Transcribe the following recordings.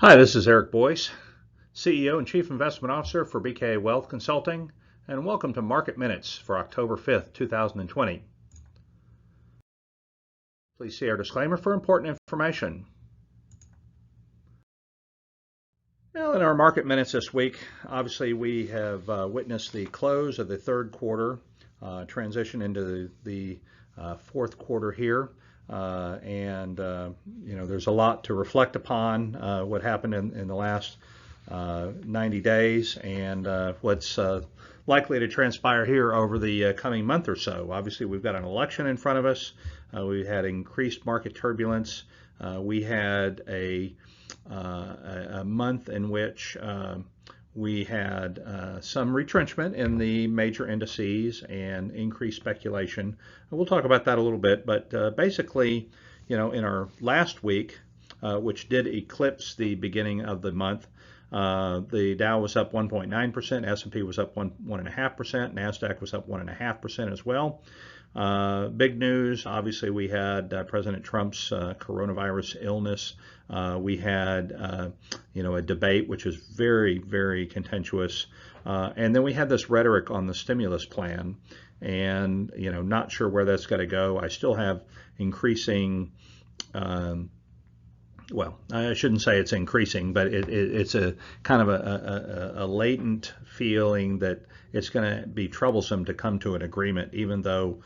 Hi, this is Eric Boyce, CEO and Chief Investment Officer for BKA Wealth Consulting, and welcome to Market Minutes for October 5th, 2020. Please see our disclaimer for important information. Well, in our Market Minutes this week, obviously we have witnessed the close of the third quarter, transition into the fourth quarter here. There's a lot to reflect upon what happened in the last 90 days and what's likely to transpire here over the coming month or so. Obviously, we've got an election in front of us. We had increased market turbulence. We had a month in which we had some retrenchment in the major indices and increased speculation. We'll talk about that a little bit, but basically, in our last week, which did eclipse the beginning of the month, the Dow was up 1.9%, S&P was up 1.5%, NASDAQ was up 1.5% as well. Big news, obviously, we had President Trump's coronavirus illness. We had, a debate which was very, very contentious. And then we had this rhetoric on the stimulus plan and, not sure where that's going to go. I still have increasing, well, I shouldn't say it's increasing, but it's a kind of a latent feeling that it's going to be troublesome to come to an agreement, even though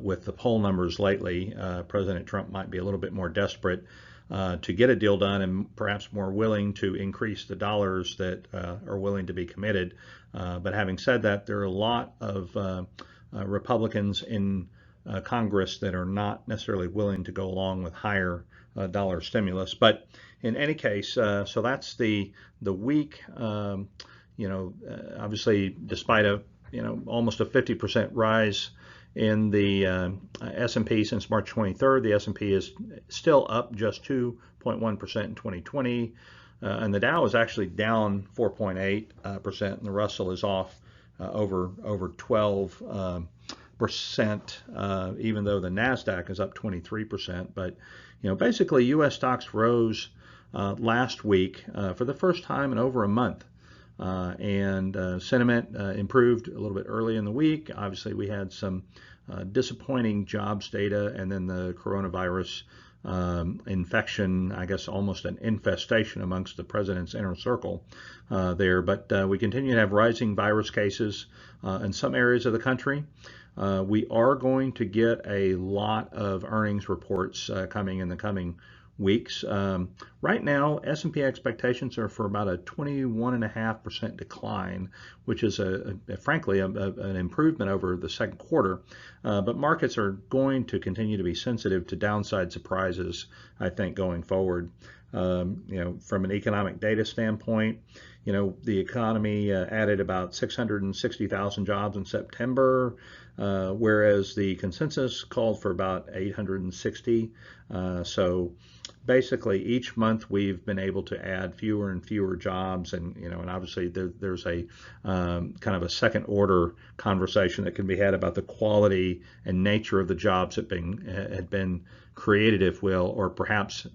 with the poll numbers lately, President Trump might be a little bit more desperate to get a deal done and perhaps more willing to increase the dollars that are willing to be committed. But having said that, there are a lot of Republicans in Congress that are not necessarily willing to go along with higher dollar stimulus. But in any case, so that's the week. Obviously, despite almost a 50% rise in the S&P since March 23rd, the S&P is still up just 2.1% in 2020, and the Dow is actually down 4.8%, and the Russell is off over 12%, even though the NASDAQ is up 23%. But basically, U.S. stocks rose last week for the first time in over a month. And sentiment improved a little bit early in the week. Obviously, we had some disappointing jobs data, and then the coronavirus infection, I guess almost an infestation amongst the president's inner circle there. But we continue to have rising virus cases in some areas of the country. We are going to get a lot of earnings reports coming in the coming weeks. Right now, S&P expectations are for about a 21.5% decline, which is frankly an improvement over the second quarter. But markets are going to continue to be sensitive to downside surprises, I think, going forward. From an economic data standpoint, the economy added about 660,000 jobs in September, whereas the consensus called for about 860. So basically, each month we've been able to add fewer and fewer jobs, and obviously there's a kind of a second order conversation that can be had about the quality and nature of the jobs that had been created, if will, or perhaps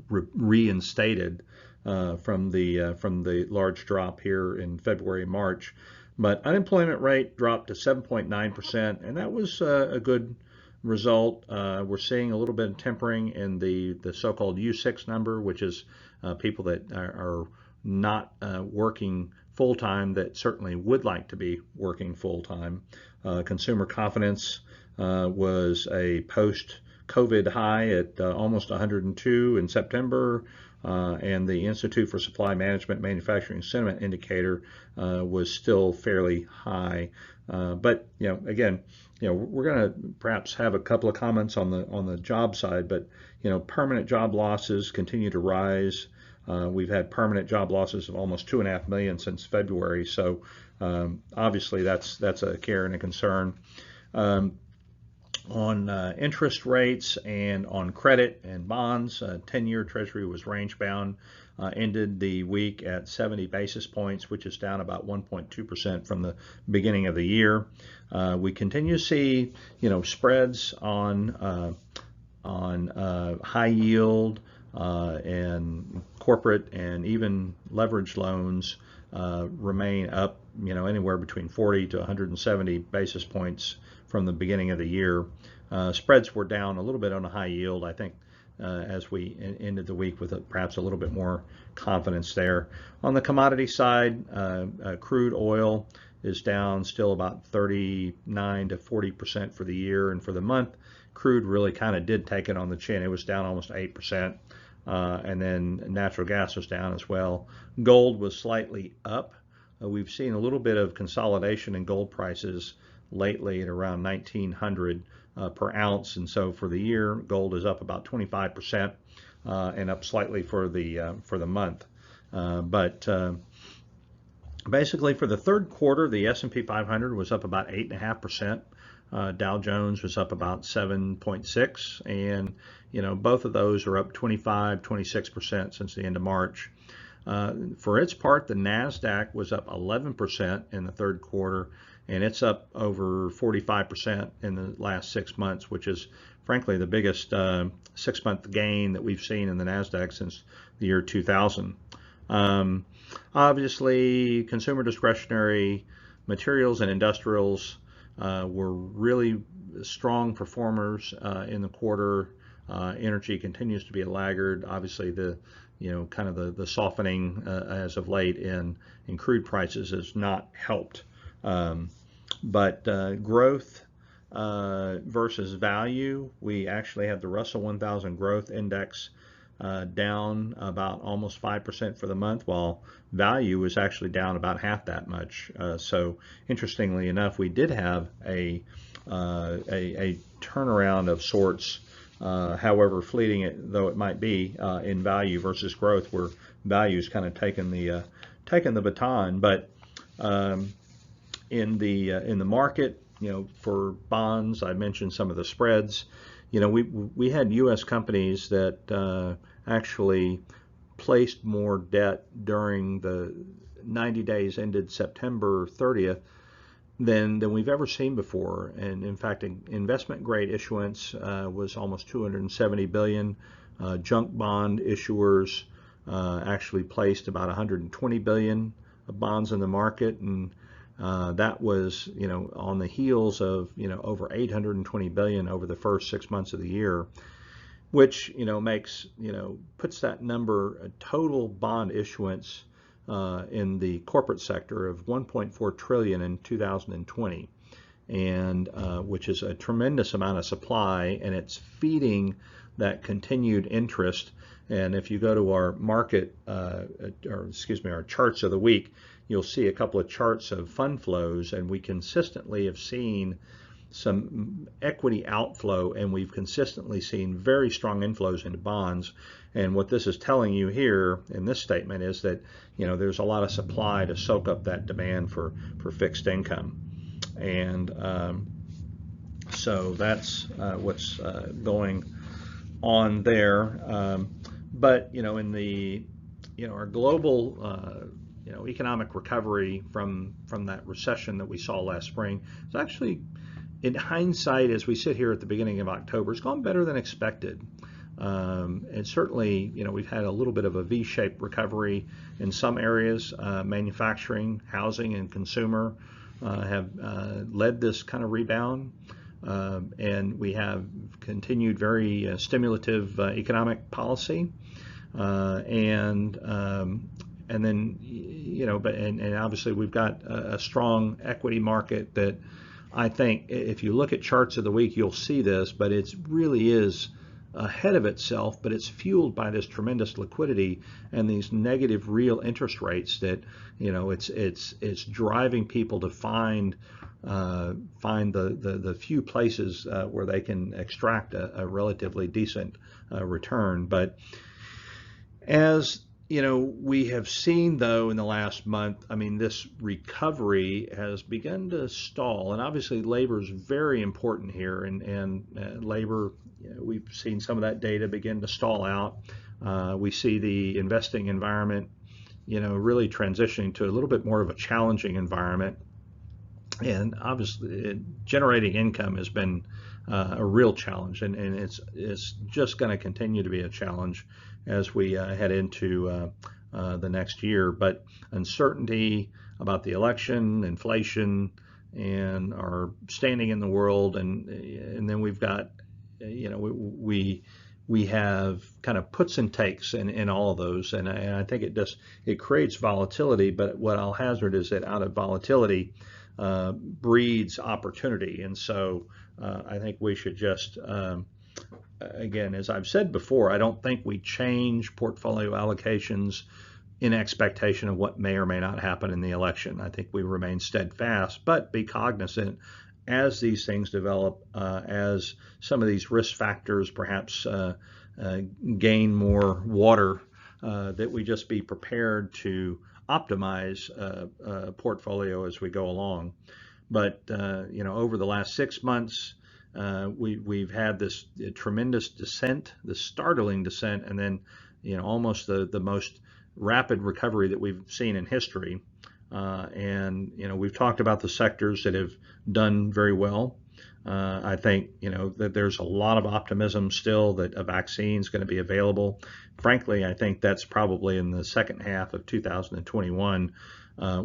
reinstated from the large drop here in February and March. But unemployment rate dropped to 7.9%, and that was a good result. We're seeing a little bit of tempering in the so-called U6 number, which is people that are not working full-time that certainly would like to be working full-time. Consumer confidence was a post-COVID high at almost 102 in September. And the Institute for Supply Management Manufacturing Sentiment Indicator was still fairly high. But again, we're going to perhaps have a couple of comments on the job side. But permanent job losses continue to rise. We've had permanent job losses of almost 2.5 million since February. So obviously that's a care and a concern. On interest rates and on credit and bonds, 10-year Treasury was range-bound, ended the week at 70 basis points, which is down about 1.2% from the beginning of the year. We continue to see, spreads on high yield and corporate and even leveraged loans remain up, anywhere between 40 to 170 basis points from the beginning of the year. Spreads were down a little bit on a high yield, I think, as we ended the week with perhaps a little bit more confidence there. On the commodity side, crude oil is down still about 39 to 40% for the year, and for the month, crude really kind of did take it on the chin. It was down almost 8%. And then natural gas was down as well. Gold was slightly up. We've seen a little bit of consolidation in gold prices lately at around 1900 per ounce, and so for the year, gold is up about 25% and up slightly for the month. But basically, for the third quarter, the S&P 500 was up about 8.5%. Dow Jones was up about 7.6, and both of those are up 26% since the end of March. For its part, the Nasdaq was up 11% in the third quarter, and it's up over 45% in the last 6 months, which is frankly the biggest 6-month gain that we've seen in the Nasdaq since the year 2000. Obviously, consumer discretionary materials and industrials were really strong performers in the quarter. Energy continues to be a laggard. Obviously, the softening as of late in crude prices has not helped. But growth versus value, we actually have the Russell 1000 Growth Index down about almost 5% for the month, while value is actually down about half that much. So interestingly enough, we did have a turnaround of sorts, however fleeting though it might be, in value versus growth, where value's kind of taken the baton. But in the market, for bonds, I mentioned some of the spreads. We had U.S. companies that actually placed more debt during the 90 days ended September 30th than we've ever seen before. And in fact, investment grade issuance was almost 270 billion. Junk bond issuers actually placed about 120 billion of bonds in the market, and that was, on the heels of, over 820 billion over the first 6 months of the year, which, puts that number, total bond issuance in the corporate sector of 1.4 trillion in 2020, and which is a tremendous amount of supply, and it's feeding that continued interest. And if you go to our our charts of the week, you'll see a couple of charts of fund flows, and we consistently have seen some equity outflow, and we've consistently seen very strong inflows into bonds. And what this is telling you here in this statement is that there's a lot of supply to soak up that demand for fixed income. And so that's what's going on there. But in the our global economic recovery from that recession that we saw last spring is actually, in hindsight, as we sit here at the beginning of October, it's gone better than expected. And certainly, we've had a little bit of a V-shaped recovery in some areas. Manufacturing, housing, and consumer have led this kind of rebound. And we have continued very stimulative economic policy. And then, and obviously we've got a strong equity market that I think, if you look at charts of the week, you'll see this, but it really is ahead of itself, but it's fueled by this tremendous liquidity and these negative real interest rates that, it's driving people to find the few places where they can extract a relatively decent return. But as we have seen, though, in the last month, this recovery has begun to stall, and obviously labor is very important here, and labor, we've seen some of that data begin to stall out. We see the investing environment, really transitioning to a little bit more of a challenging environment, and obviously generating income has been a real challenge, and it's just going to continue to be a challenge as we head into the next year. But uncertainty about the election, inflation, and our standing in the world, and then we've got, we have kind of puts and takes in all of those, and I think it creates volatility. But what I'll hazard is that out of volatility breeds opportunity, and so I think we should just again, as I've said before, I don't think we change portfolio allocations in expectation of what may or may not happen in the election. I think we remain steadfast, but be cognizant as these things develop, as some of these risk factors perhaps gain more water, that we just be prepared to optimize a portfolio as we go along. But over the last 6 months, we've had this tremendous descent, this startling descent, and then almost the most rapid recovery that we've seen in history. And we've talked about the sectors that have done very well. I think that there's a lot of optimism still that a vaccine is going to be available. Frankly, I think that's probably in the second half of 2021,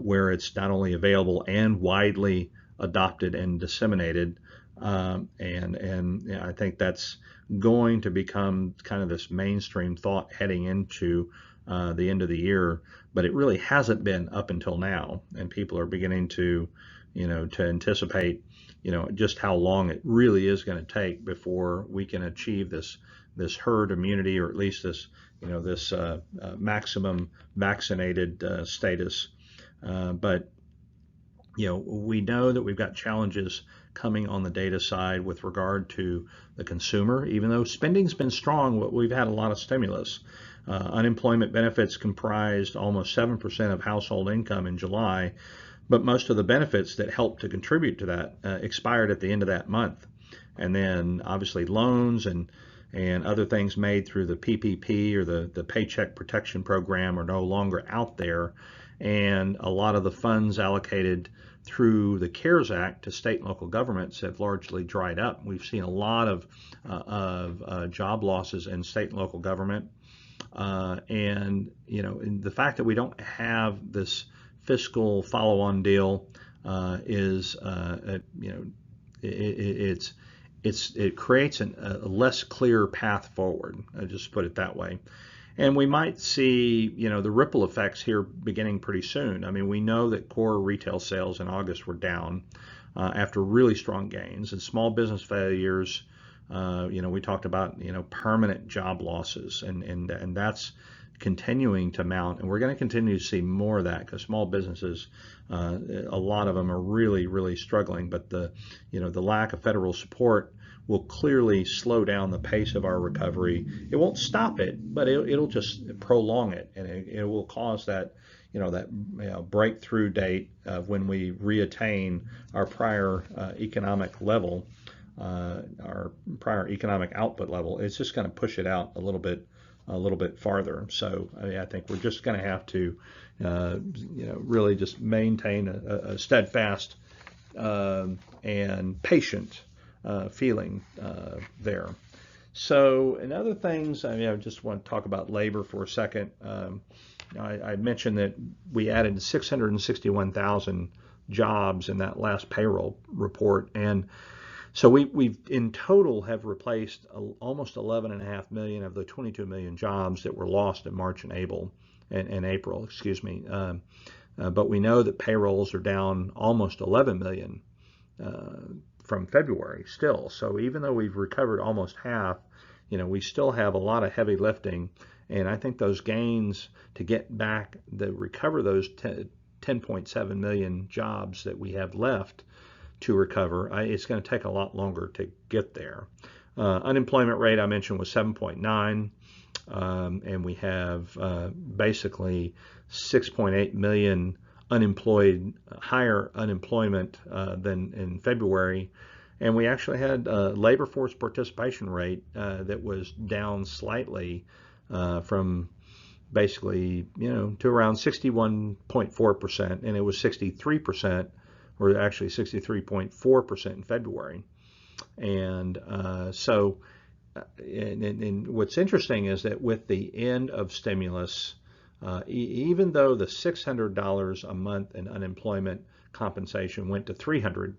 where it's not only available and widely adopted and disseminated. And I think that's going to become kind of this mainstream thought heading into the end of the year, but it really hasn't been up until now, and people are beginning to anticipate just how long it really is going to take before we can achieve this herd immunity, or at least this maximum vaccinated status. But we know that we've got challenges coming on the data side with regard to the consumer. Even though spending's been strong, we've had a lot of stimulus. Unemployment benefits comprised almost 7% of household income in July, but most of the benefits that helped to contribute to that expired at the end of that month. And then obviously loans and other things made through the PPP, or the Paycheck Protection Program, are no longer out there. And a lot of the funds allocated through the CARES Act to state and local governments have largely dried up. We've seen a lot of job losses in state and local government. And the fact that we don't have this fiscal follow-on deal it creates a less clear path forward. I just put it that way. And we might see, the ripple effects here beginning pretty soon. I mean, we know that core retail sales in August were down after really strong gains, and small business failures. We talked about permanent job losses, and that's continuing to mount, and we're going to continue to see more of that, because small businesses, a lot of them are really struggling. But the lack of federal support will clearly slow down the pace of our recovery. It won't stop it, but it'll just prolong it, and it will cause that breakthrough date of when we reattain our prior economic level, our prior economic output level. It's just going to push it out a little bit farther. So I think we're just going to have to really just maintain a steadfast and patient feeling there. So, and other things, I just want to talk about labor for a second. I mentioned that we added 661,000 jobs in that last payroll report, and so we've in total have replaced almost 11.5 million of the 22 million jobs that were lost in March and April. But we know that payrolls are down almost 11 million from February still. So even though we've recovered almost half, we still have a lot of heavy lifting. And I think those gains to get back, recover those 10.7 million jobs that we have left to recover, it's going to take a lot longer to get there. Unemployment rate I mentioned was 7.9, and we have basically 6.8 million unemployed, higher unemployment than in February. And we actually had a labor force participation rate that was down slightly from basically, to around 61.4%, and it was 63%, or actually 63.4% in February. And so and what's interesting is that with the end of stimulus, even though the $600 a month in unemployment compensation went to $300,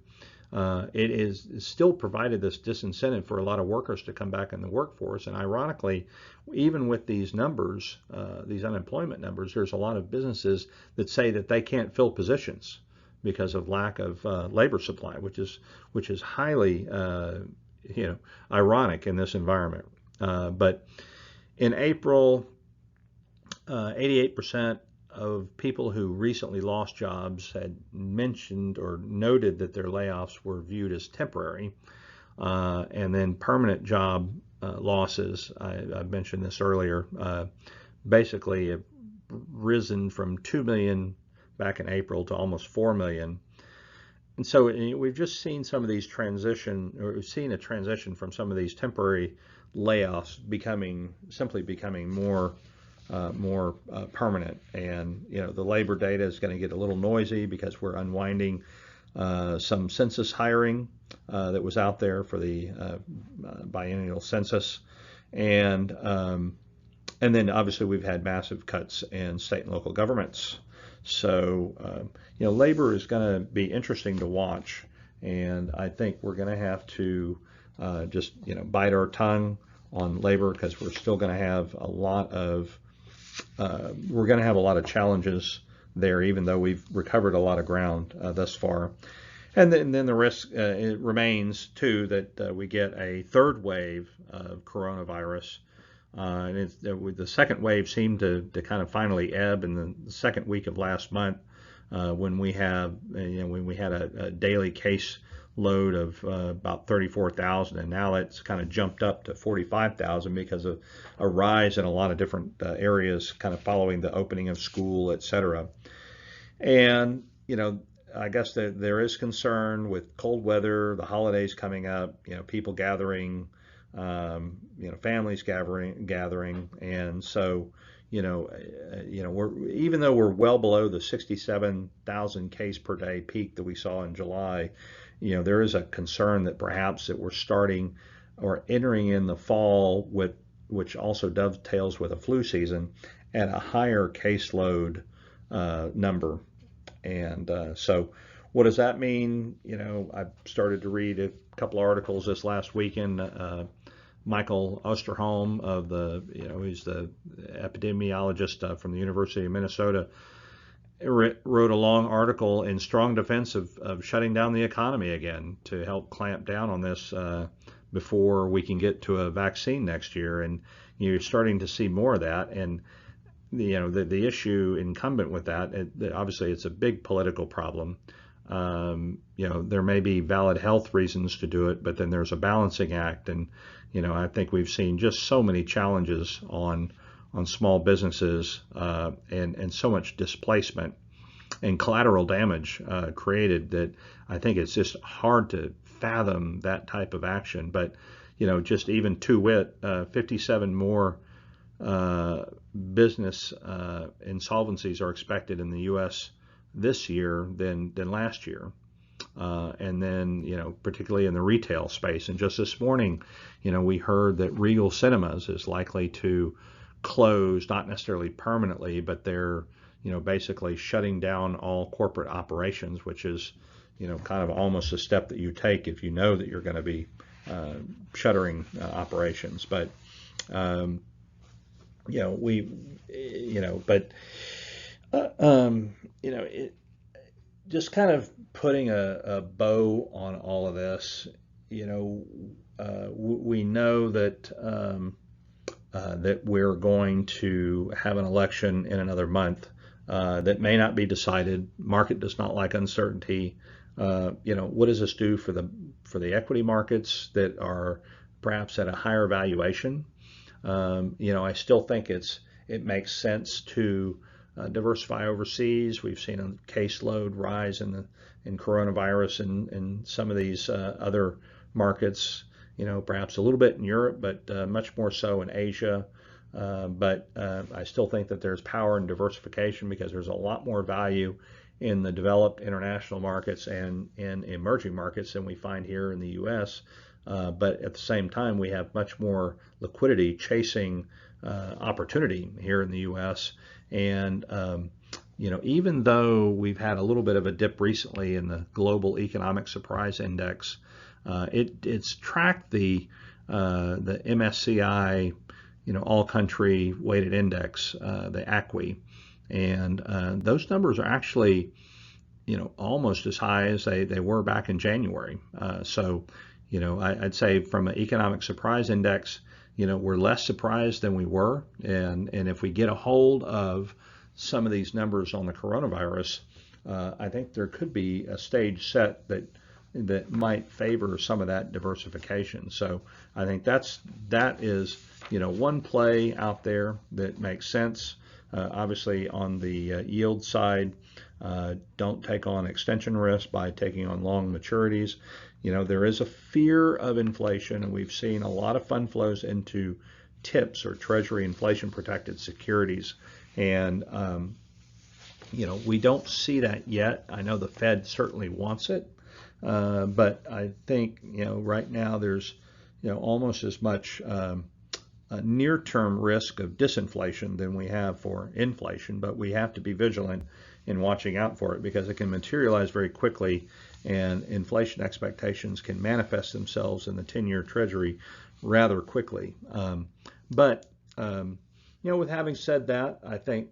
it is still provided this disincentive for a lot of workers to come back in the workforce. And ironically, even with these numbers, these unemployment numbers, there's a lot of businesses that say that they can't fill positions because of lack of labor supply, which is highly ironic in this environment. But in April, 88% of people who recently lost jobs had mentioned or noted that their layoffs were viewed as temporary. And then permanent job losses, I mentioned this earlier, basically have risen from 2 million back in April to almost 4 million. And so we've just seen some of these we've seen a transition from some of these temporary layoffs simply becoming more permanent. And the labor data is going to get a little noisy because we're unwinding some census hiring that was out there for the biennial census, and then obviously we've had massive cuts in state and local governments. So labor is going to be interesting to watch, and I think we're going to have to just bite our tongue on labor, because we're still going to have a lot of challenges there, even though we've recovered a lot of ground thus far. And then the risk it remains too that we get a third wave of coronavirus. And the second wave seemed to kind of finally ebb in the second week of last month, when we had a daily case load of about 34,000, and now it's kind of jumped up to 45,000 because of a rise in a lot of different areas, kind of following the opening of school, etc. And I guess there is concern with cold weather, the holidays coming up, people gathering, families gathering, and so even though we're well below the 67,000 case per day peak that we saw in July, there is a concern that perhaps that we're starting or entering in the fall, which also dovetails with a flu season, at a higher caseload number. And so what does that mean? I've started to read a couple articles this last weekend. Michael Osterholm he's the epidemiologist from the University of Minnesota, wrote a long article in strong defense of shutting down the economy again to help clamp down on this before we can get to a vaccine next year. And you're starting to see more of that. And the issue incumbent with that, obviously it's a big political problem. There may be valid health reasons to do it, but then there's a balancing act. And I think we've seen just so many challenges on small businesses, and so much displacement and collateral damage created, that I think it's just hard to fathom that type of action. But just even to wit, 57 more business insolvencies are expected in the U.S. this year than last year. And then, particularly in the retail space. And just this morning, we heard that Regal Cinemas is likely to close, not necessarily permanently, but they're, basically shutting down all corporate operations, which is, kind of almost a step that you take if you know that you're going to be shuttering operations. But, just kind of putting a bow on all of this, we know that that we're going to have an election in another month that may not be decided. Market does not like uncertainty. What does this do for the equity markets that are perhaps at a higher valuation? I still think it makes sense to diversify overseas. We've seen a caseload rise in coronavirus in some of these other markets, perhaps a little bit in Europe, but much more so in Asia. But I still think that there's power in diversification, because there's a lot more value in the developed international markets and in emerging markets than we find here in the U.S. but at the same time, we have much more liquidity chasing opportunity here in the U.S. And even though we've had a little bit of a dip recently in the global economic surprise index, it's tracked the MSCI, all country weighted index, the ACWI, and those numbers are actually, almost as high as they were back in January. So, I'd say from an economic surprise index, we're less surprised than we were, and if we get a hold of some of these numbers on the coronavirus, I think there could be a stage set that might favor some of that diversification. So I think that is one play out there that makes sense. Obviously on the yield side, don't take on extension risk by taking on long maturities. There is a fear of inflation, and we've seen a lot of fund flows into TIPS, or Treasury inflation protected securities. And we don't see that yet. I know the Fed certainly wants it, but I think right now there's almost as much a near-term risk of disinflation than we have for inflation, but we have to be vigilant in watching out for it because it can materialize very quickly, and inflation expectations can manifest themselves in the 10-year Treasury rather quickly. With having said that, I think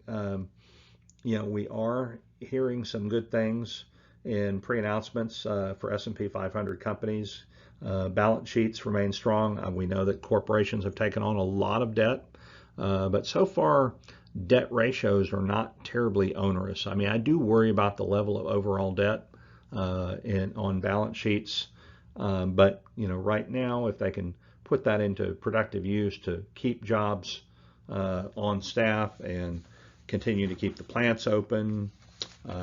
we are hearing some good things in pre-announcements for S&P 500 companies. Balance sheets remain strong. We know that corporations have taken on a lot of debt, but so far debt ratios are not terribly onerous. I mean, I do worry about the level of overall debt on balance sheets, but right now, if they can put that into productive use to keep jobs on staff and continue to keep the plants open,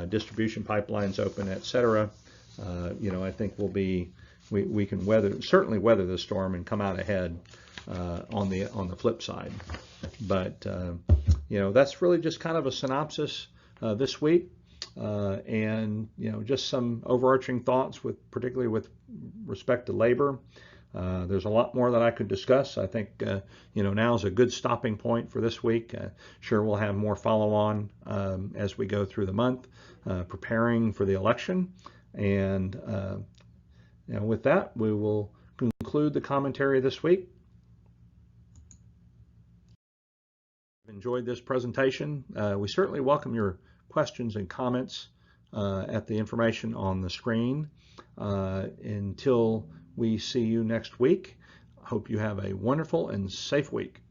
distribution pipelines open, etc., I think we can certainly weather the storm and come out ahead on the flip side. But that's really just kind of a synopsis this week, and just some overarching thoughts particularly with respect to labor. There's a lot more that I could discuss. I think now is a good stopping point for this week. Sure, we'll have more follow-on as we go through the month, preparing for the election. And with that, we will conclude the commentary this week. If you enjoyed this presentation, we certainly welcome your questions and comments at the information on the screen. Until we see you next week, I hope you have a wonderful and safe week.